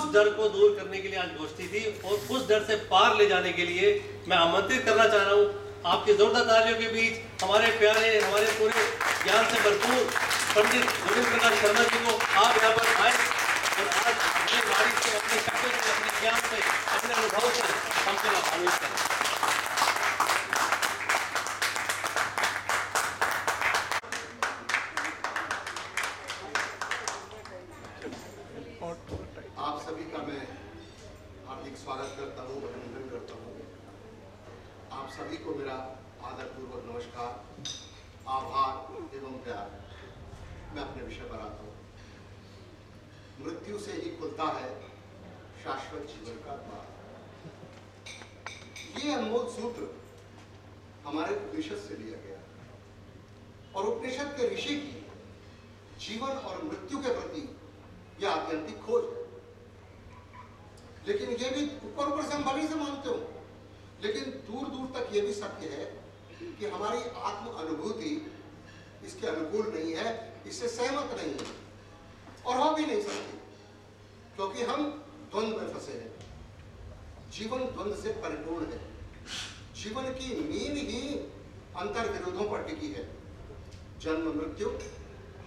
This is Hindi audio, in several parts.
उस डर को दूर करने के लिए आज गोष्ठी थी और उस डर से पार ले जाने के लिए मैं आमंत्रित करना चाह रहा हूँ आपकी जोरदार तालियों के बीच हमारे प्यारे, हमारे पूरे ज्ञान से भरपूर पंडित गोविंद प्रकाश शर्मा जी को। आप यहाँ पर आए और आज अपनी वाणी से, अपने शब्दों से, अपने ज्ञान से, अपने अनुभव से हमसे लाभान्वित करें। आप सभी का मैं हार्दिक स्वागत करता हूँ, अभिनंदन करता हूँ। आप सभी को मेरा आदरपूर्वक नमस्कार, आभार एवं प्यार। मैं अपने विषय पर आता हूँ। मृत्यु से ही खुलता है शाश्वत जीवन का द्वार। ये अनमोल सूत्र हमारे उपनिषद से लिया गया और उपनिषद के ऋषि की जीवन और मृत्यु के प्रति यह आत्यंतिक खोज है। लेकिन ये भी ऊपर से हम भली से मानते हो, लेकिन दूर दूर तक ये भी सत्य है कि हमारी आत्म अनुभूति इसके अनुकूल नहीं है, इससे सहमत नहीं है और हो भी नहीं सकती, क्योंकि हम द्वंद्व में फंसे हैं। जीवन द्वंद्व से परिपूर्ण है। जीवन की नींव ही अंतर विरोधों पर टिकी है। जन्म मृत्यु,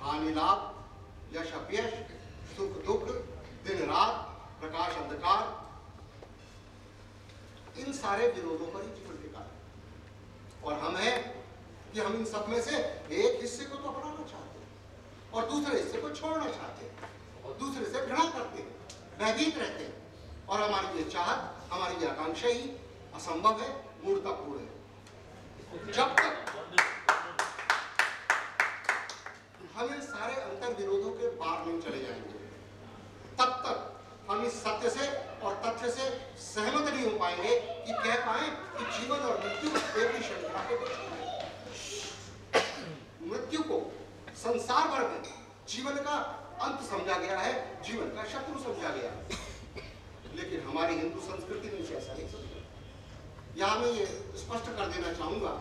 हानि लाभ, यश अपयश, सुख दुख, दिन रात, प्रकाश अंधकार, इन सारे विरोधों पर ही जीवन टिका है। और हम हैं कि हम इन सब में से एक हिस्से को तो अपनाना चाहते हैं और दूसरे हिस्से को छोड़ना चाहते हैं और दूसरे से घृणा करते हैं, भयभीत रहते हैं। और हमारी ये चाहत, हमारी ये आकांक्षा ही असंभव है, मूर्खतापूर्ण है। जब तक हम इन सारे अंतर विरोधों के पार नहीं चले जाएंगे, तब तक हम इस सत्य से और तथ्य से सहमत नहीं हो पाएंगे कि कह पाए कि जीवन और मृत्यु एक ही श्रृंखला के बीच है। मृत्यु को संसार भर में जीवन का अंत समझा गया है, जीवन का शत्रु समझा गया है। लेकिन हमारी हिंदू संस्कृति ने इसे ऐसा नहीं समझा। यहां मैं ये स्पष्ट कर देना चाहूंगा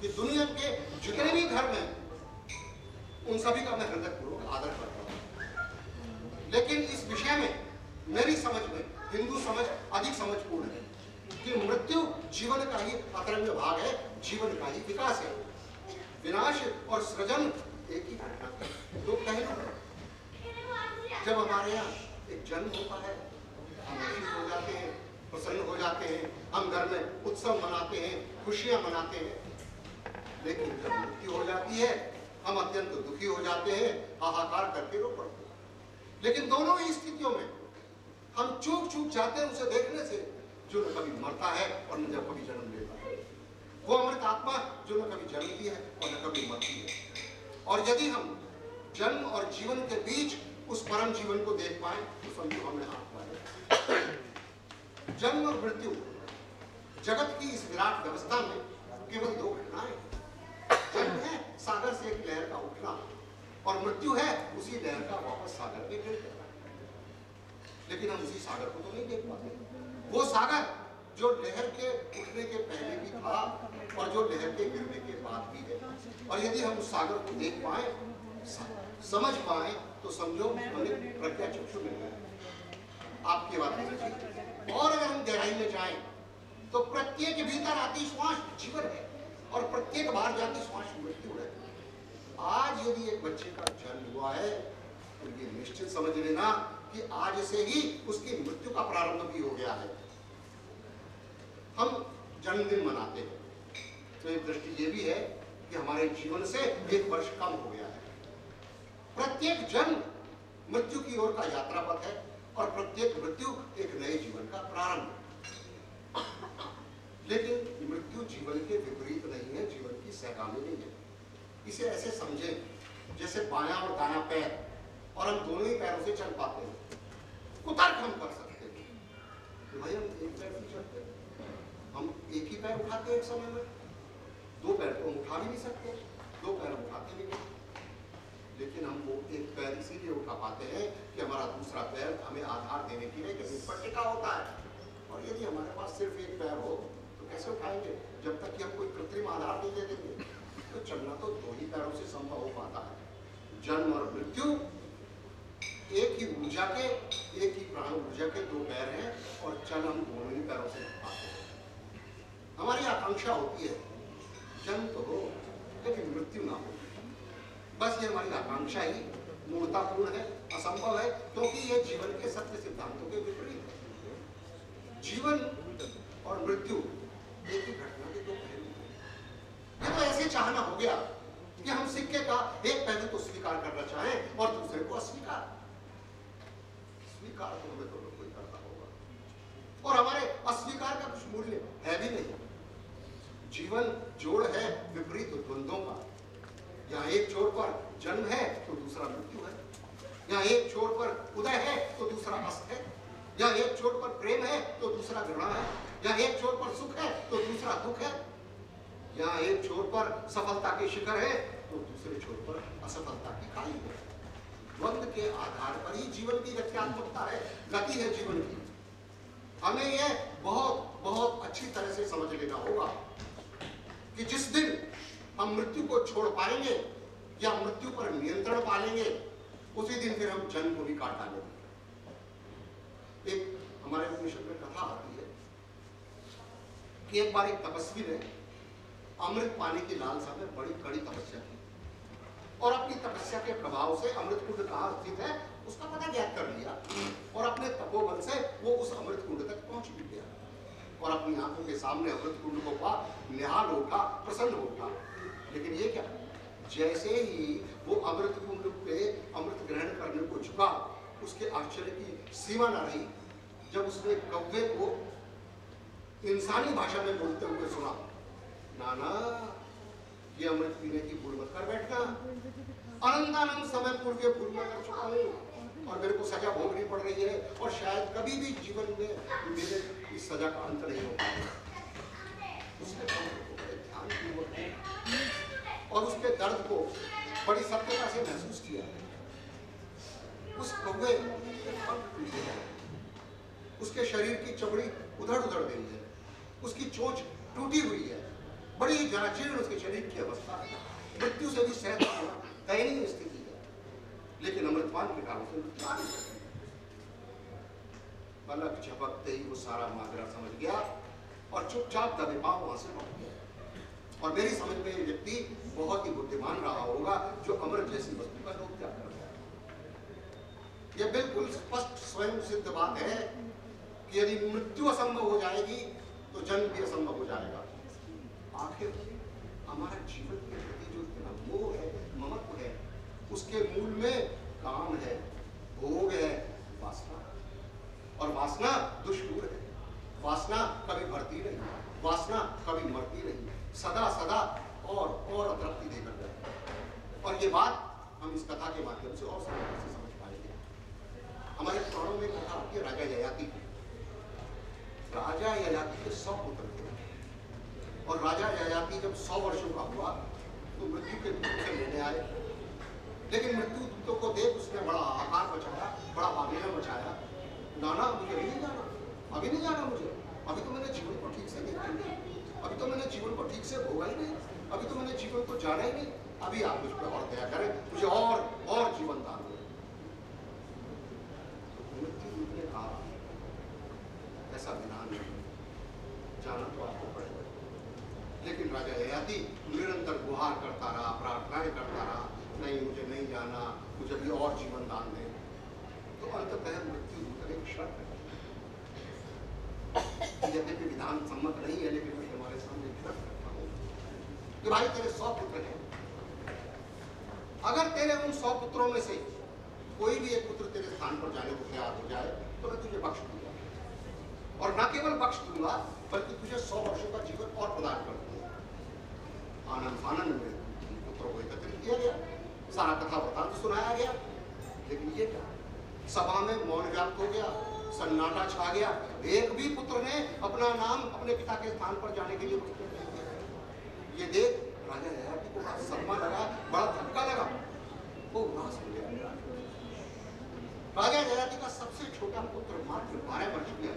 कि दुनिया के जितने भी धर्म हैं उन सभी का मैं हृदयपूर्वक आदर करता हूं। लेकिन इस विषय में मेरी समझ में हिंदू समझ अधिक समझपूर्ण है कि मृत्यु जीवन का ही अतरंग भाग है, जीवन का ही विकास है। विनाश और सृजन एक ही घटना है, दो पहलू हैं। जब हमारे यहाँ एक जन्म होता है, हम खुशी हो जाते हैं, प्रसन्न हो जाते हैं, हम घर में उत्सव मनाते हैं, खुशियां मनाते हैं। लेकिन जब मृत्यु हो जाती है, हम अत्यंत दुखी हो जाते हैं, हाहाकार करके रो पड़ते हैं। लेकिन दोनों ही स्थितियों में हम चूक जाते हैं उसे देखने से जो न कभी मरता है और न जब कभी जन्म लेता है। वो अमृत आत्मा जो न कभी जन्मती है और न कभी मरती है। और यदि हम जन्म और जीवन के बीच उस परम जीवन को देख पाए तो समझो हमने हाथ मारे। जन्म और मृत्यु जगत की इस विराट व्यवस्था में केवल दो घटनाएं। जन्म है सागर से एक लहर का उठना और मृत्यु है उसी लहर का वापस सागर में गिर जाना। लेकिन हम उसी सागर को तो नहीं देख पाते। वो सागर जो लहर के उठने के पहले भी था और जो लहर के गिरने के बाद भी है। और यदि हम उस सागर को देख पाए, समझ पाए, तो समझो हमें प्रज्ञा चक्षु मिल गया। आपकी बात है। और अगर हम गहराई में जाएं तो प्रत्येक भीतर आती श्वास जीवन है और प्रत्येक बाहर जाती श्वास मृत्यु है। आज यदि एक बच्चे का जन्म हुआ है तो ये निश्चित समझ लेना कि आज से ही उसकी मृत्यु का प्रारंभ भी हो गया है। हम जन्मदिन मनाते हैं तो एक दृष्टि ये भी है कि हमारे जीवन से एक वर्ष कम हो गया है। प्रत्येक जन्म मृत्यु की ओर का यात्रा पथ है और प्रत्येक मृत्यु एक नए जीवन का प्रारंभ। लेकिन मृत्यु जीवन के विपरीत नहीं है, जीवन की सहगामी नहीं है। इसे ऐसे समझें जैसे बायां और दायां पैर, और हम दोनों ही पैरों से चल पाते हैं। कुतर्क हम कर सकते हैं कि भाई हम एक पैर से चलते हैं, हम एक ही पैर उठाते हैं एक समय में, दो पैर तो हम उठा भी नहीं सकते, दो पैर हम उठाते भी नहीं। लेकिन हम वो एक पैर इसीलिए उठा पाते हैं कि हमारा दूसरा पैर हमें आधार देने के लिए कहीं पर टिका होता है। और यदि हमारे पास सिर्फ एक पैर हो तो कैसे उठाएंगे? जब तक कि हम कोई कृत्रिम आधार नहीं दे देंगे। तो चलना तो दो ही पैरों से संभव हो पाता है। जन्म और मृत्यु एक ही ऊर्जा के, एक ही प्राण ऊर्जा के दो पैर हैं और चल हम दोनों ही पैरों से पाते हैं। हमारी आकांक्षा होती है जन्म तो हो लेकिन मृत्यु ना हो, बस ये हमारी आकांक्षा ही मूर्खतापूर्ण है, असंभव है, क्योंकि ये जीवन के सत्य सिद्धांतों के विपरीत है। जीवन और मृत्यु एक ही घटना के दो पहलू हैं। ये तो ऐसे चाहना हो गया कि हम सिक्के का एक पहलू तो स्वीकार करना चाहें और दूसरे को अस्वीकार। स्वीकार तो हमें दोनों को ही करना होगा और हमारे अस्वीकार का कुछ मूल्य है भी नहीं। जीवन जोड़ है विपरीत द्वंद्वों का। यहाँ एक छोर पर जन्म है तो दूसरा मृत्यु है, यहाँ एक छोर पर उदय है तो दूसरा अस्त है, यहाँ एक छोर पर प्रेम है तो दूसरा घृणा है, यहाँ एक छोर पर सुख है तो दूसरा दुख है, यहाँ एक छोर पर सफलता के शिखर है तो दूसरे छोर पर असफलता की खाई है। द्वंद्व के आधार पर ही जीवन की गत्यात्मकता है, गति है जीवन की। हमें यह बहुत बहुत अच्छी तरह से समझ लेना होगा कि जिस दिन हम मृत्यु को छोड़ पाएंगे या मृत्यु पर नियंत्रण पा लेंगे, उसी दिन फिर हम जन्म को भी काट डालेंगे। एक हमारे उपनिषद में कथा आती है कि एक बार एक तपस्वी ने अमृत पाने की लालसा में बड़ी कड़ी तपस्या की और अपनी तपस्या के प्रभाव से अमृत कुंड कहाँ स्थित है उसका पता ज्ञात कर लिया और अपने तपोबल से वो उस अमृत कुंड तक पहुंच भी गया और अपनी आंखों के सामने अमृत कुंड को पा निहाल उठा, प्रसन्न उठा। लेकिन ये क्या, जैसे ही वो अमृत कुंड पे अमृत ग्रहण करने को झुका, उसके आश्चर्य की सीमा न रही जब उसने कौवे को इंसानी भाषा में बोलते हुए सुना, नाना ये अमृत पीने की भूल मत कर बैठना, अनंतानंद समय पूर्व ये भूल मत कर चुका हूँ और मेरे को सजा भोगनी पड़ रही है और शायद कभी भी जीवन में मेरे इस सजा का अंत नहीं हो पाएगा। उसने ध्यान और उसके दर्द को बड़ी सत्यता से महसूस किया। उस कौवे उसके शरीर की चमड़ी उधड़ गई है, उसकी चोंच टूटी हुई है, बड़ी जराजीर्ण उसके शरीर की अवस्था है, मृत्यु से भी सहज दयनीय स्थिति है, लेकिन अमृतपान के कारण से मृत्यु आ नहीं सकती। पलक झपकते ही वो सारा माजरा समझ गया और चुपचाप दबे पांव वहां से लौट गया। और मेरी समझ में ये व्यक्ति बहुत ही बुद्धिमान रहा होगा जो अमृत जैसी वस्तु का लोग त्याग कर गया। यह बिल्कुल स्पष्ट स्वयं सिद्ध बात है कि यदि मृत्यु असंभव हो जाएगी तो जन्म भी असंभव हो जाएगा। आखिर हमारा जीवन के प्रति जो इतना मोह है, ममत्व है, उसके मूल में काम है, भोग है, वासना। और वासना दुष्पूर है, वासना कभी भरती नहीं, वासना कभी मरती नहीं, सदा सदा और अतृप्ति देकर जाए। और ये बात हम इस कथा के माध्यम से और सरलता से समझ पाएंगे। हमारे पुराणों में कथा आती है राजा ययाति की। राजा ययाति के 100 पुत्र थे और राजा ययाति जब 100 वर्षों का हुआ तो मृत्यु के दूत से लेने आए, लेकिन मृत्यु दूतों को देख उसने बड़ा हाहाकार मचाया, बड़ा वागेला मचाया, नाना मुझे नहीं जाना, अभी नहीं जाना मुझे, अभी तो मैंने जीवन को ठीक से देखा ही नहीं, अभी तो मैंने जीवन को ठीक से भोगा ही नहीं, अभी तो मैंने जीवन को जाना ही नहीं, अभी आप मुझ पर और दया करें, मुझे और जीवन दान दें। मृत्यु दूत ने कहा ऐसा विधान नहीं, जाना तो आपको पड़ेगा। लेकिन राजा ययाति निरंतर गुहार करता रहा, प्रार्थनाएं करता रहा, नहीं मुझे नहीं जाना, मुझे भी और जीवन दान दें। तो अंततः मृत्यु दूत ने एक शर्त रखी, यद्यपि विधान सम्मत नहीं है लेकिन मैं हमारे सामने एक शर्त रखता हूँ कि भाई तेरे 100 पुत्र हैं, अगर तेरे उन 100 पुत्रों में से कोई भी एक पुत्र तेरे स्थान पर जाने को तैयार हो जाए तो मैं तुझे बख्श दूंगा, और न केवल बख्श दूंगा बल्कि तुझे 100 वर्षों का जीवन और प्रदान कर दूंगा। आनंद में पुत्रों को एकत्रित किया गया, सारा कथा वृतांत सुनाया गया, लेकिन ये क्या, सभा में मौन व्याप्त हो गया, सन्नाटा छा गया, एक भी पुत्र ने अपना नाम अपने पिता के स्थान पर जाने के लिए प्रस्तुत नहीं किया। ये देख राजा ययाति को बड़ा सदमा लगा, बड़ा धक्का लगा, वो उदास हो गया। राजा ययाति का सबसे छोटा पुत्र मात्र 12 वर्ष का,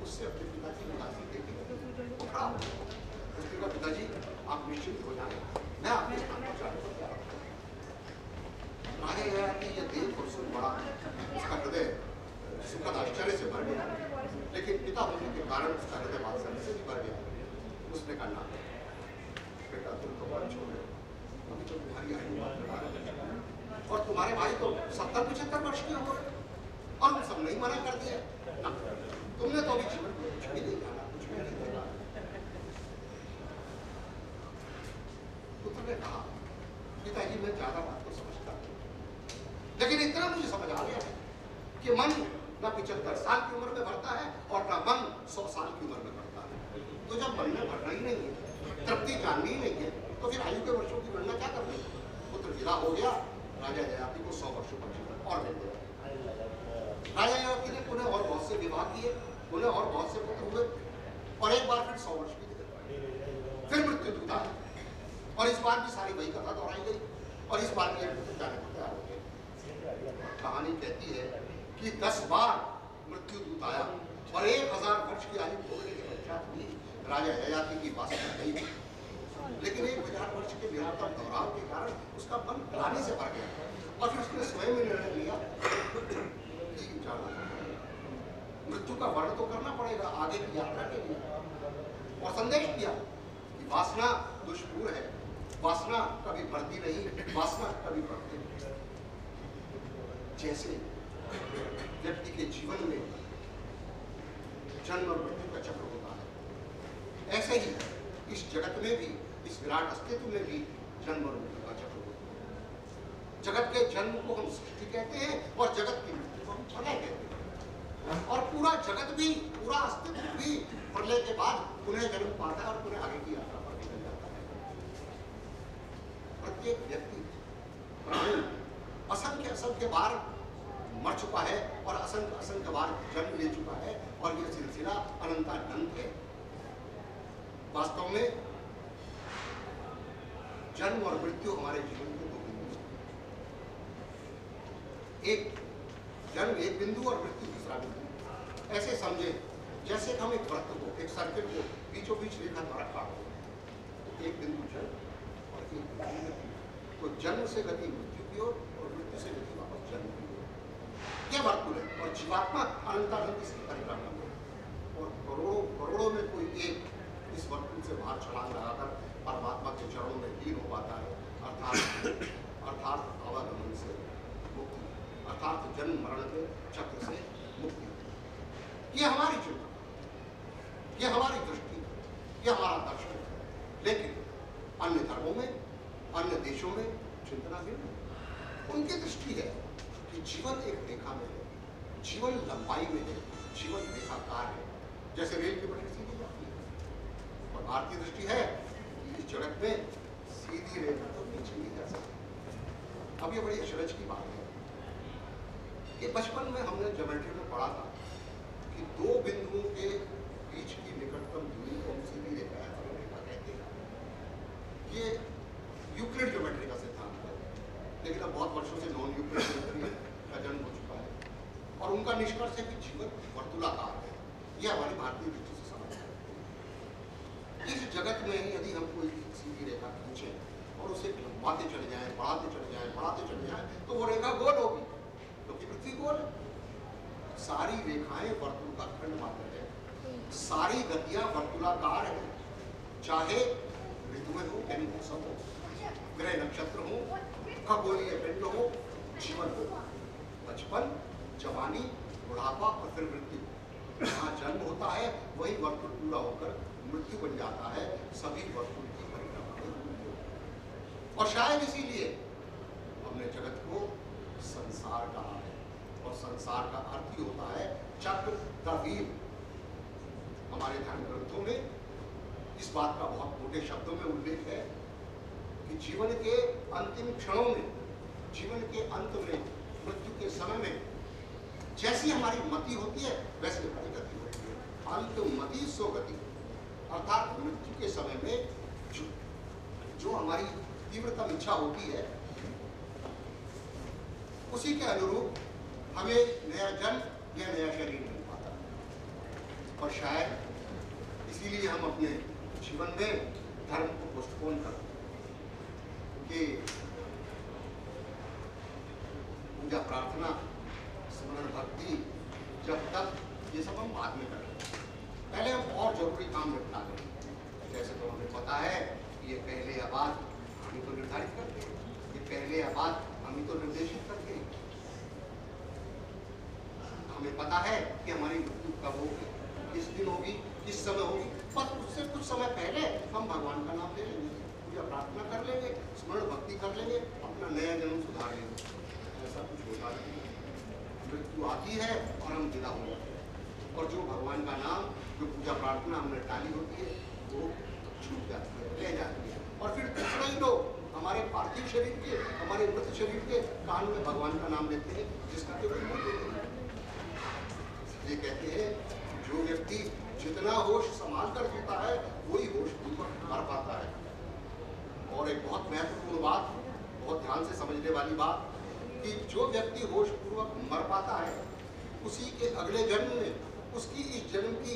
उससे अपने पिता की उदासी देखी वो खड़ा हो गया। उसने कहा पिताजी आप निश्चिंत हो जाए, मैं आपके स्थान पर जाने को तैयार हूं। राजा ययाति ये देख और सुन बड़ा उसका हृदय सुखद आश्चर्य से भर गया, लेकिन पिता होने के कारण उसका हृदय वात्सल्य से भी भर गया। उसने कहा ना बेटा, तुम तो बड़ छोटे, अभी तो तुम्हारी आयु और तुम्हारे भाई तो 70-75 वर्ष के हो गए और हम सब नहीं मना कर दिया ना, तुमने तो अभी जीवन में कुछ भी नहीं जाना, कुछ भी नहीं देखा। पुत्र ने कहा पिताजी मैं ज्यादा बात तो समझता हूँ, लेकिन इतना मुझे समझ आ गया है कि मन ना 75 साल की उम्र में भरता है और ना मन 100 साल की उम्र में भरता है। तो जब मन में भरना ही नहीं है, तृप्ति जाननी ही नहीं है, तो फिर आयु के वर्षों की गणना क्या करनी। पुत्र विदा हो गया, राजा ययाति को 100 वर्षों का जीवन और मिल गया। राजा ययाति ने पुनः और बहुत से विवाह किए, पुनः और बहुत से पुत्र हुए और एक बार फिर 100 वर्ष बीत गए। फिर मृत्यु दूत आया और इस बार भी सारी वही कथा दोहराई गई और इस बार भी जाने को तैयार हो गए। कहानी कहती है कि 10 बार मृत्यु दूत आया और 1000 वर्ष की आयु होने के पश्चात भी राजा ययाति की वासना नहीं थी, लेकिन 1000 वर्ष के निरंतर दोहराव के कारण उसका मन ग्लानि से भर गया और फिर उसने स्वयं में निर्णय लिया कि जाना मृत्यु का वर्ण तो करना पड़ेगा आगे की यात्रा के लिए, और संदेश दिया कि वासना दुष्पूर है, वासना कभी बढ़ती नहीं, वासना कभी बढ़ती नहीं। जैसे व्यक्ति के जीवन में जन्म और मृत्यु का चक्र होता है, ऐसे ही इस जगत में भी, इस विराट अस्तित्व में भी जन्म और मृत्यु का चक्र होता है। जगत के जन्म को हम सृष्टि कहते हैं और जगत की मृत्यु को हम प्रलय कहते हैं, और पूरा जगत भी, पूरा अस्तित्व भी प्रलय के बाद पुनः जन्म पाता है और पुनः आगे की यात्रा पर निकल जाता है। प्रत्येक व्यक्ति प्राणी असंख्य असंख्य बार मर चुका है और असंख्य असंख्य बार जन्म ले चुका है और यह सिलसिला अनंतानंत है। वास्तव में जन्म और मृत्यु हमारे जीवन के दो बिंदु हैं। एक जन्म एक बिंदु और मृत्यु दूसरा बिंदु। ऐसे समझे जैसे हम एक वृत्त को, एक सर्किल को बीचों बीच रेखा द्वारा काटते, एक बिंदु जन्म और एक बिंदु मृत्यु। तो जन्म से गति मृत्यु की ओर और मृत्यु से गति वापस जन्म की ओर। यह वर्तुल है और जीवात्मा अनंतानंत इसकी परिक्रमा में, और करोड़ों करोड़ों में कोई एक इस वर्तुल से बाहर छलांग लगाकर परमात्मा के चरणों में लीन हो पाता है, अर्थात आवागमन से मुक्ति, अर्थात जन्म मरण के चक्र से मुक्ति। यह हमारी चिंता, यह हमारी दृष्टि, यह हमारा दर्शन है। लेकिन अन्य धर्मों में, अन्य देशों में चिंतना भिन्न है। उनकी दृष्टि है कि जीवन एक रेखा में है, जीवन लंबाई में है, जीवन रेखाकार है, जैसे रेल की पटरी सीधी जाती है। और भारतीय दृष्टि है कि इस जगत में सीधी रेखा तो नीचे नहीं जा सकती। अब ये बड़ी अचरज की बात है कि बचपन में हमने ज्योमेट्री में पढ़ा था कि दो बिंदुओं के बीच की निकटतम दूरी को हम सीधी रेखा कहते हैं। ये यूक्लिड ज्योमेट्री का सिद्धांत है, लेकिन अब बहुत वर्षों से नॉन यूक्लिड ज्योमेट्री का जन्म हो चुका है और उनका निष्कर्ष है कि जीवन वर्तुलाकार है। यह हमारी भारतीय दृष्टि से समझ है। इस जगत में यदि हम कोई सीधी रेखा खींचें और उसे लंबाते चले जाएं, बढ़ाते चले जाएं, बढ़ाते चले जाएं, तो वो रेखा गोल होगी, क्योंकि पृथ्वी गोल है। सारी रेखाएं वर्तुल का खंड मात्र है, सारी गतियां वर्तुलाकार है, चाहे ऋतुएं हो यानी मौसम हो, ग्रह नक्षत्र हो, खगोलीय पिंड हो, जीवन हो, बचपन, जवानी, बुढ़ापा और फिर मृत्यु। जहाँ जन्म होता है वही वर्तुल पूरा होकर मृत्यु बन जाता है। सभी वर्तुल की परिक्रमा में, और शायद इसीलिए हमने जगत को संसार कहा है, और संसार का अर्थ ही होता है चक्र प्रवीर। हमारे धर्म ग्रंथों में इस बात का बहुत मोटे शब्दों में उल्लेख है कि जीवन के अंतिम क्षणों में, जीवन के अंत में, मृत्यु के समय में जैसी हमारी मति होती है वैसे हमारी गति होती है। अंत मति सो गति, अर्थात मृत्यु के समय में जो हमारी तीव्रतम इच्छा होती है उसी के अनुरूप हमें नया जन्म या नया शरीर मिल पाता है। और शायद इसीलिए हम अपने जीवन में धर्म को पोस्टपोन करते हैं कि प्रार्थना, स्मरण, भक्ति, जब तक ये सब हम बाद में करें। पहले हम और जरूरी काम निपटा लें। जैसे तो हमें पता है कि ये पहले या बाद हम ही तो निर्धारित करते हैं, ये पहले या बाद हम ही तो निर्देशित करते हैं। हमें पता है कि हमारी मृत्यु कब होगी, किस दिन होगी, किस समय होगी, बस उससे कुछ समय पहले हम भगवान का नाम ले लेंगे, पूजा प्रार्थना कर लेंगे, स्मरण भक्ति कर लेंगे, अपना नया जन्म सुधार लेंगे। ऐसा कुछ होता नहीं। मृत्यु आती है और हम विदा हो जाते हैं, और जो भगवान का नाम, जो पूजा प्रार्थना हमने टाली होती है, वो छूट जाती है, रह जाती है। और फिर दूसरा ही लोग हमारे पार्थिव शरीर के, हमारे मृत शरीर के कान में भगवान का नाम लेते हैं, जिसका कोई मूल्य नहीं है। ये कहते हैं जो व्यक्ति जितना होश संभाल कर जीता है, वही होश पूर्वक मर पाता है। और एक बहुत महत्वपूर्ण बात, बहुत ध्यान से समझने वाली बात, कि जो व्यक्ति होश पूर्वक मर पाता है, उसी के अगले जन्म में उसकी इस जन्म की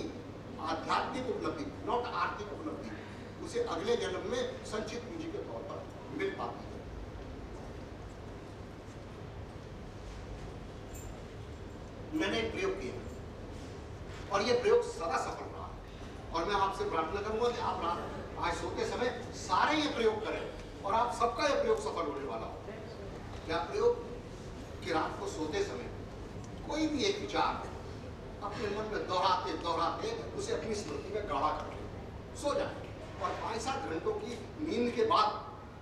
आध्यात्मिक उपलब्धि, नॉट आर्थिक उपलब्धि, उसे अगले जन्म में संचित पूंजी के तौर पर मिल पाती है। मैंने एक प्रयोग किया और यह प्रयोग सदा सफल रहा, और मैं आपसे प्रार्थना करूंगा कि आप आज सोते समय सारे ये प्रयोग करें और आप सबका यह प्रयोग सफल होने वाला हो। क्या प्रयोग? कि रात को सोते समय कोई भी एक विचार अपने मन में दोहराते दोहराते उसे अपनी स्मृति में गाढ़ा कर ले, सो जाए, और 5-7 घंटों की नींद के बाद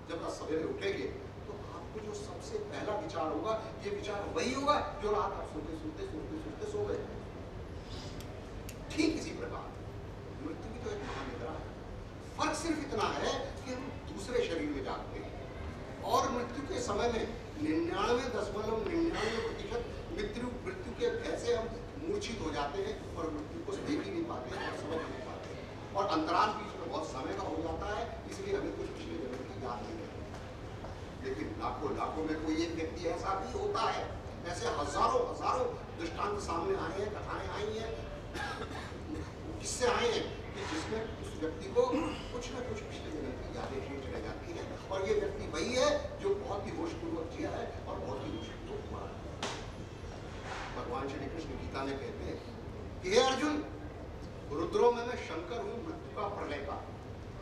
जब आप सवेरे उठेंगे तो आपको जो सबसे पहला विचार होगा, ये विचार वही होगा जो रात आप सोते सोते सोते सोते सो गए। ठीक इसी प्रकार मृत्यु भी तो एक महानिद्रा है। फर्क सिर्फ इतना है कि हम दूसरे शरीर में जागते हैं, और मृत्यु के समय में 99.99% मृत्यु के भय से हम मूर्छित हो जाते हैं और मृत्यु को देख ही नहीं पाते हैं और समझ नहीं पाते हैं, और अंतराल बीच में बहुत समय का हो जाता है, इसलिए हमें कुछ पिछले जन्म की याद नहीं रहती। लेकिन लाखों में कोई एक व्यक्ति ऐसा भी होता है, ऐसे हजारों दृष्टांत सामने आए हैं, कथाएं आई हैं, किससे आए हैं कि जिसमें उस व्यक्ति को कुछ न कुछ पिछले जन्म की यादें शेष रह जाती हैं, और ये व्यक्ति वही है जो बहुत ही होशपूर्वक जिया है और बहुत ही होशपूर्वक मरा है। भगवान श्री कृष्ण गीता में कहते हैं कि हे अर्जुन, रुद्रों में मैं शंकर हूं, मृत्यु का प्रलय का,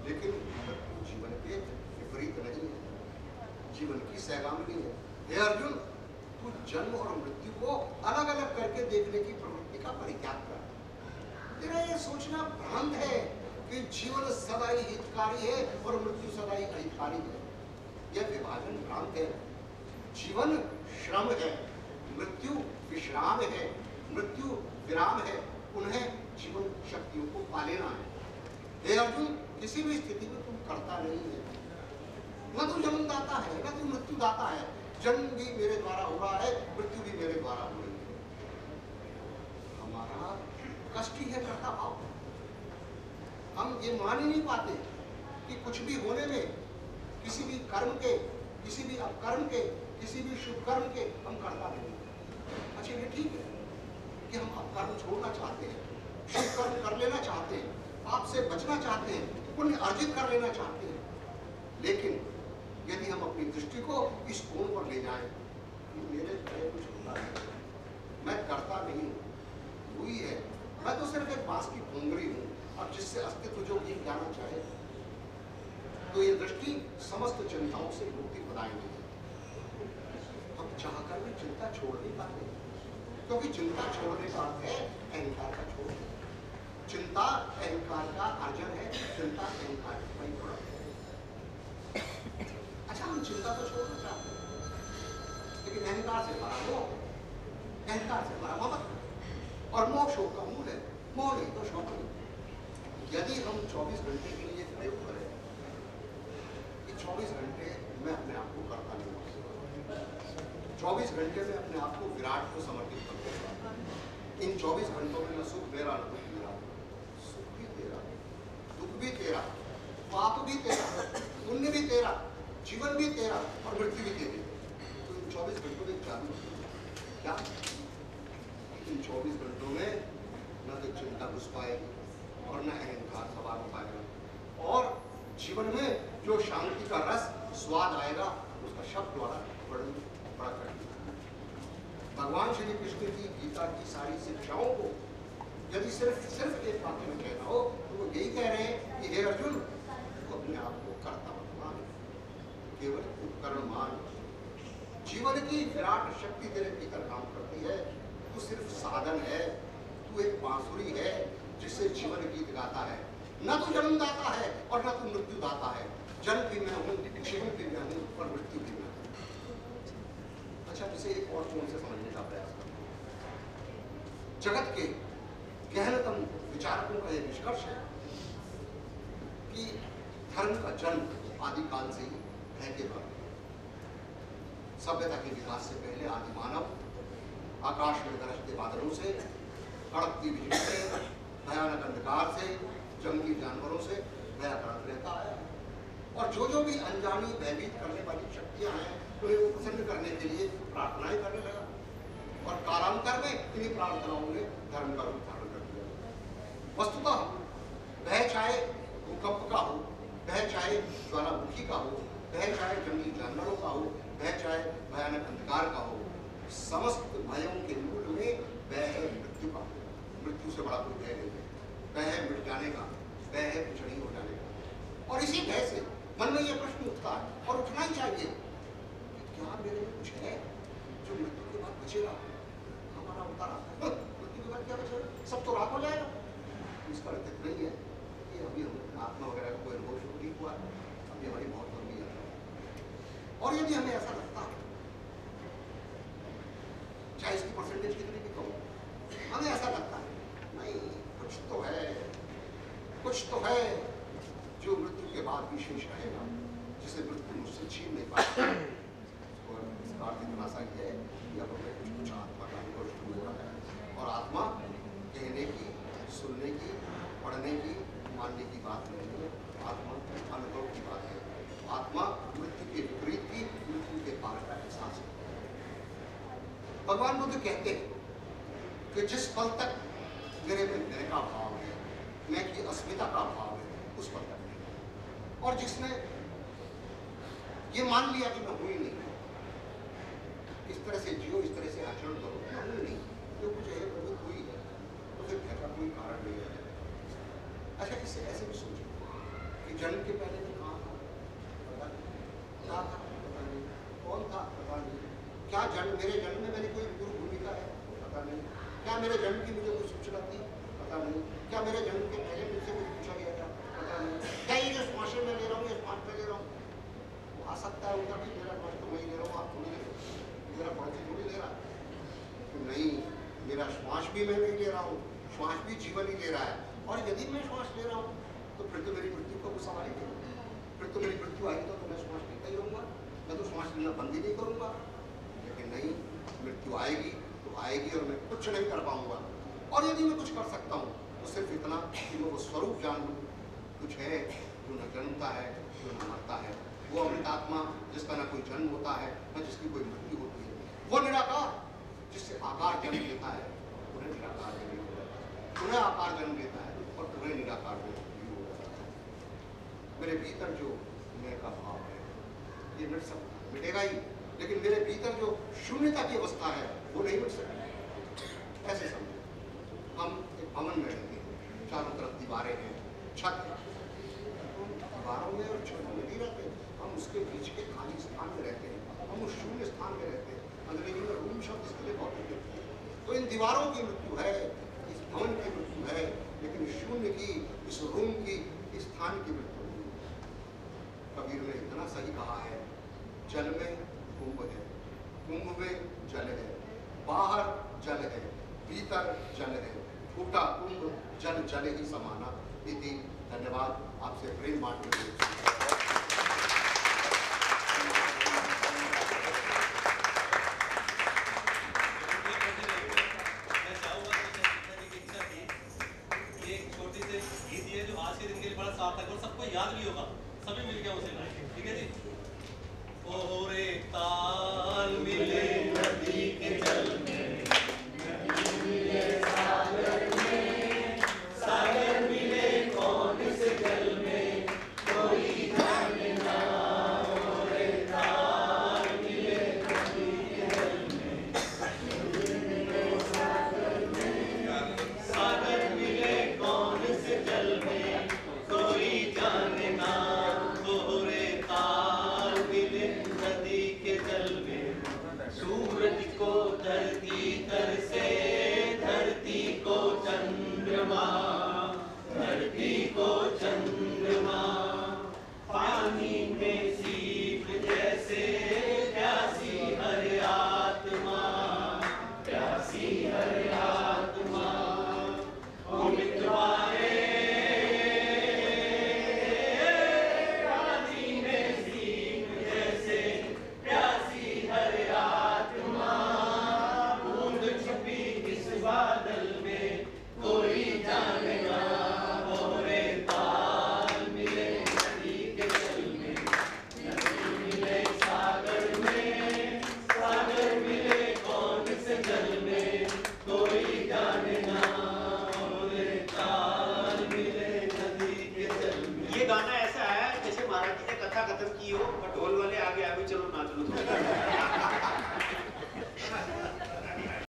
लेकिन मृत्यु जीवन के विपरीत नहीं है, जीवन की सैगामिनी है। हे अर्जुन, तू जन्म और मृत्यु को अलग अलग करके देखने की प्रवृत्ति का परित्याग कर। तेरा ये सोचना भ्रांत है कि जीवन सदा ही हितकारी है और मृत्यु सदा ही अहितकारी है। यह विभाजन भ्रांत है। जीवन श्रम है, मृत्यु विश्राम है, मृत्यु विराम है, उन्हें जीवन शक्तियों को पा लेना है। हे अर्जुन, किसी भी स्थिति में तुम करता नहीं है, न तो जन्मदाता है न तो मृत्युदाता है। जन्म भी मेरे द्वारा हो रहा है, मृत्यु भी मेरे द्वारा हो रही है। हमारा कष्ट ही है कर्ता भाव। हम ये मान ही नहीं पाते कि कुछ भी होने में, किसी भी कर्म के, किसी भी अपकर्म के, किसी भी शुभ कर्म के हम कर्ता नहीं। अच्छा, ये ठीक है कि हम अपकर्म छोड़ना चाहते हैं, शुभ कर्म कर लेना चाहते हैं, पाप से बचना चाहते हैं, पुण्य अर्जित कर लेना चाहते हैं, लेकिन यदि हम अपनी दृष्टि को इस कोण पर ले जाएं कि मेरे लिए कुछ होता नहीं, मैं करता नहीं, वही है, मैं तो सिर्फ एक बांस की भोंगरी हूं, अब जिससे अस्तित्व जो भी जाना चाहे, तो ये दृष्टि समस्त चिंताओं से मुक्ति प्रदाएगी। हम चाहकर भी चिंता छोड़ नहीं पाते, क्योंकि चिंता छोड़ने का अर्थ है अहंकार का छोड़ना। चिंता अहंकार का अर्जन है, चिंता अहंकार का परिपूर्ण है। अच्छा, हम चिंता तो छोड़ना चाहते हैं, लेकिन अहंकार से भरा मोह, अहंकार से भरा ममत्व, और मोह शोक का मूल है। मोह नहीं तो शोक नहीं। यदि हम 24 घंटे के लिए प्रयोग करें कि 24 घंटे मैं अपने आप को करता नहीं हूँ, 24 घंटे में अपने आप को विराट को समर्पित कर दूंगा, इन 24 घंटों में न सुख मेरा न दुख मेरा, सुख भी तेरा, दुख भी तेरा, पाप भी तेरा, पुण्य भी तेरा, जीवन भी तेरा और मृत्यु भी तेरी। तो इन 24 घंटों में जादू क्या? इन 24 घंटों में न तो चिंता घुस पाएगी और न अहंकार सवार हो पाएगा, और जीवन में जो शांति का रस स्वाद आएगा उसका शब्द द्वारा वर्णन बड़ा कठिन। भगवान श्री कृष्ण की गीता की सारी शिक्षाओं को यदि सिर्फ एक वाक्य में कहना हो तो वो यही कह रहे हैं कि हे अर्जुन, तो अपने आप को कर्ता मत मान, केवल उपकरण मान। जीवन की विराट शक्ति तेरे भीतर काम करती है, तू सिर्फ साधन है, तू एक बांसुरी है जिससे जीवन गीत गाता है। न तो जन्मदाता है और न तो मृत्युदाता है। जन्म भी मैं हूँ, जीवन भी मैं हूँ और मृत्यु भी मैं हूँ। अच्छा, इसे एक और कोण से समझने का प्रयास करें। जगत के गहनतम विचारकों का यह निष्कर्ष है कि धर्म का जन्म आदिकाल से ही है के बाद। सभ्यता के विकास से पहले आदि मानव आकाश में गरजते बादलों से, कड़कती बिजली से, भयानक अंधकार से, जंगली जानवरों से भयाक्रांत रहता आया। और जो भी अनजानी भयभीत करने वाली शक्तियां हैं उन्हें वो प्रसन्न करने के लिए प्रार्थनाएं करने लगा। और कालांतर में इन्हीं प्रार्थनाओं ने धर्म का रूप धारण कर दिया। वस्तुतः वह चाहे भूकंप का हो, वह चाहे ज्वालामुखी का हो, वह चाहे जंगली जानवरों का हो, वह चाहे भयानक अंधकार का हो, समस्त भयों के मूल में वह है मृत्यु का। मृत्यु से बड़ा कोई भय नहीं है। वह है मिट जाने का, वह है कुछ नहीं हो जाने का। और इसी भय से मन में यह प्रश्न उठता है और उठना ही चाहिए, क्या मेरे में कुछ है जो मृत्यु के बाद बचेगा? हमारा उतारा मृत्यु के बाद क्या बचेगा? सब तो राख हो जाएगा। इसका अर्थ नहीं है कि अभी हम आत्मा वगैरह का कोई अनुभव शुरू नहीं हुआ, अभी हमारी बहुत लंबी यात्रा है। और यदि हमें ऐसा लगता है, चाहे इसकी परसेंटेज कितनी भी कहो, हमें ऐसा लगता है नहीं, कुछ तो है जो मृत्यु के बाद भी शेष रहेगा, जिसे मृत्यु मुझसे छीन नहीं पाएगी। और इसका अर्थ इतना सा है कि अब हमें कुछ आत्मा का अनुभव शुरू हो रहा है। और आत्मा कहने की, सुनने की, पढ़ने की, मानने की बात नहीं है, आत्मा अनुभव की बात है। आत्मा मृत्यु के विपरीत की, मृत्यु के पार का एहसास है। भगवान बुद्ध कहते हैं कि जिस पल तक मेरे में मैं का भाव है, मैं की अस्मिता का भाव है, उस पल तक नहीं। और जिसने ये मान लिया कि मैं हूं ही नहीं, इस तरह से जियो, इस तरह से आचरण करो, मैं हूं ही नहीं, जो कुछ है प्रभु हुई है, तो फिर भय का कोई कारण नहीं है। अच्छा, इससे ऐसे भी सोचो कि जन्म के पहले मैं कहाँ था, पता नहीं, क्या था पता नहीं, कौन था पता नहीं, क्या जन्म, मेरे जन्म में मेरी कोई पूर्व भूमिका है पता नहीं, क्या मेरे जन्म की मुझे कोई सूचना थी पता नहीं, क्या मेरे जन्म के पहले मुझसे कुछ पूछा गया था पता नहीं, क्या ये जो श्वास में ले रहा हूँ, ये श्वास में ले रहा हूँ, आ सकता है उनका भी मेरा श्वास तो मैं ही ले रहा हूँ, आप थोड़ी ले रहे हो, मेरा पड़ोसी थोड़ी ले रहा है। तो नहीं, मेरा श्वास भी मैं नहीं ले रहा हूँ, श्वास भी जीवन ही ले रहा है। और यदि मैं श्वास ले रहा हूँ तो फिर तो मेरी मृत्यु को सवाल ही नहीं, फिर तो मेरी मृत्यु आएगी तो मैं श्वास लेता ही रहूँगा, मैं तो श्वास लेना बंद ही नहीं करूँगा। लेकिन नहीं, मृत्यु आएगी तो आएगी और मैं कुछ नहीं कर पाऊँगा। और यदि मैं कुछ कर सकता हूँ तो सिर्फ इतना कि मैं वो स्वरूप जान लूँ, कुछ है जो न जन्मता है, जो न मरता है, वो अमृत आत्मा जिसका न कोई जन्म होता है, न जिसकी कोई मृत्यु होती है, वो निराकार जिससे आकार जन्म लेता है, उन्हें निराकार जन्म लेता है, उन्हें आकार जन्म लेता है और उन्हें निराकार जन्म हो जाता है। मेरे भीतर जो मैं का भाव है ये मिट सकता, मिटेगा ही, लेकिन मेरे भीतर जो शून्यता की अवस्था है वो नहीं मिट सकती। ऐसे समझो, हम एक भवन में रहते हैं, चारों तरफ दीवारें हैं, छत, दीवारों में और छत में नहीं रहते, हम उसके बीच के खाली स्थान में रहते हैं, हम उस शून्य स्थान में रहते हैं। अंग्रेजी में रूम शब्द इसके लिए बहुत उपयुक्त है। तो इन दीवारों की मृत्यु है, इस भवन की मृत्यु है, लेकिन इस शून्य की, इस रूम की, इस स्थान की मृत्यु नहीं। कबीर ने इतना सही कहा है, जल में कुंभ है, कुंभ में जल है, बाहर जल है, भीतर जल है, फूटा कुंभ जल जल ही समाना। इति। धन्यवाद। आपसे प्रेम बांटने के लिए।